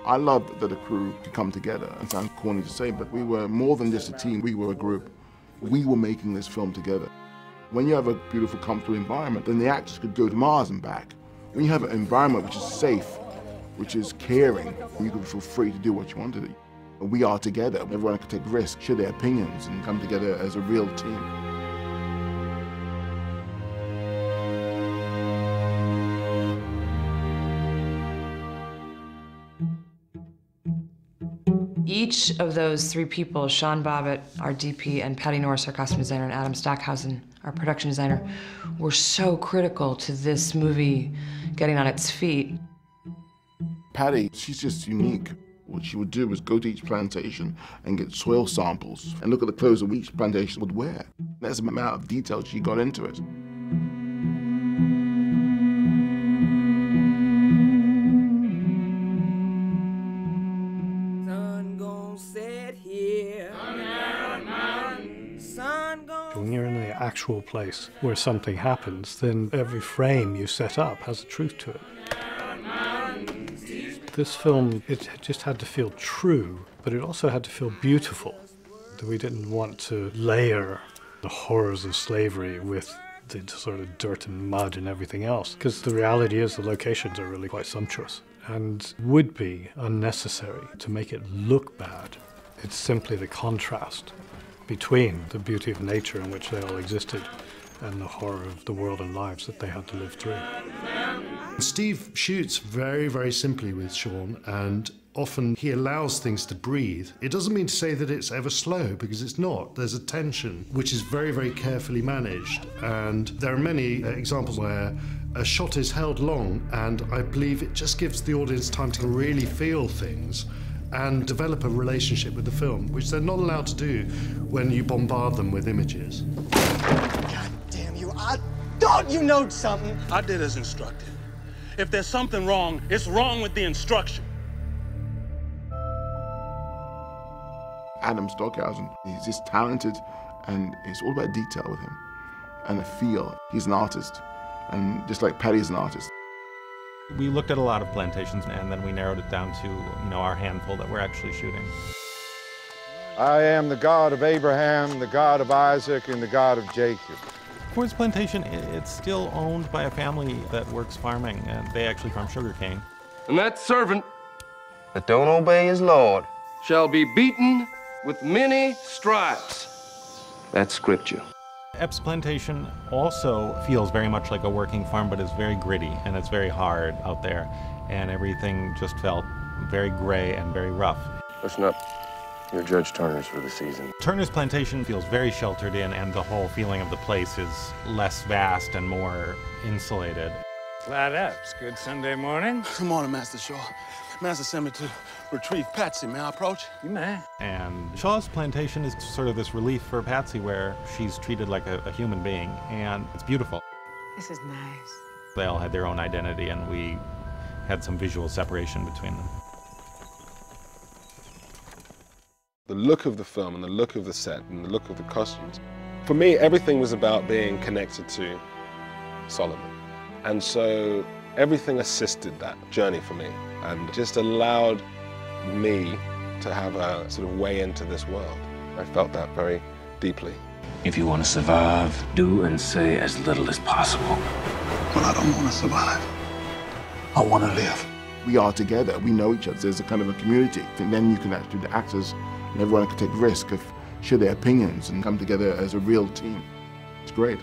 I love that a crew could come together. It sounds corny to say, but we were more than just a team, we were a group. We were making this film together. When you have a beautiful, comfortable environment, then the actors could go to Mars and back. When you have an environment which is safe, which is caring, you can feel free to do what you want to do. We are together. Everyone can take risks, share their opinions, and come together as a real team. Each of those three people, Sean Bobbitt, our DP, and Patty Norris, our costume designer, and Adam Stockhausen, our production designer, were so critical to this movie getting on its feet. Patty, she's just unique. What she would do was go to each plantation and get soil samples and look at the clothes that each plantation would wear. That's the amount of detail she got into it. When you're in the actual place where something happens, then every frame you set up has a truth to it. This film, it just had to feel true, but it also had to feel beautiful. We didn't want to layer the horrors of slavery with the sort of dirt and mud and everything else, because the reality is the locations are really quite sumptuous and would be unnecessary to make it look bad. It's simply the contrast between the beauty of nature in which they all existed and the horror of the world and lives that they had to live through. Steve shoots very, very simply with Sean, and often he allows things to breathe. It doesn't mean to say that it's ever slow, because it's not. There's a tension which is very, very carefully managed, and there are many examples where a shot is held long, and I believe it just gives the audience time to really feel things and develop a relationship with the film, which they're not allowed to do when you bombard them with images. God damn you, I thought you know something. I did as instructed. If there's something wrong, it's wrong with the instruction. Adam Stockhausen, he's just talented, and it's all about detail with him and the feel. He's an artist, and just like Patty's an artist. We looked at a lot of plantations, and then we narrowed it down to, our handful that we're actually shooting. I am the God of Abraham, the God of Isaac, and the God of Jacob. Ford's plantation, it's still owned by a family that works farming, and they actually farm sugarcane. And that servant that don't obey his Lord shall be beaten with many stripes. That's scripture. Epps Plantation also feels very much like a working farm, but it's very gritty and it's very hard out there, and everything just felt very gray and very rough. Listen up. You're Judge Turner's for the season. Turner's Plantation feels very sheltered in, and the whole feeling of the place is less vast and more insulated. Glad Epps. Good Sunday morning. Good morning, Master Shaw. Master sent me to retrieve Patsy. May I approach? You may. And Shaw's plantation is sort of this relief for Patsy, where she's treated like a human being, and it's beautiful. This is nice. They all had their own identity, and we had some visual separation between them. The look of the film and the look of the set and the look of the costumes. For me, everything was about being connected to Solomon. And so everything assisted that journey for me and just allowed me to have a sort of way into this world. I felt that very deeply. If you want to survive, do and say as little as possible. Well, I don't want to survive. I want to live. We are together. We know each other. There's a kind of a community. And then you can actually, the actors, and everyone can take risk of share their opinions and come together as a real team. It's great.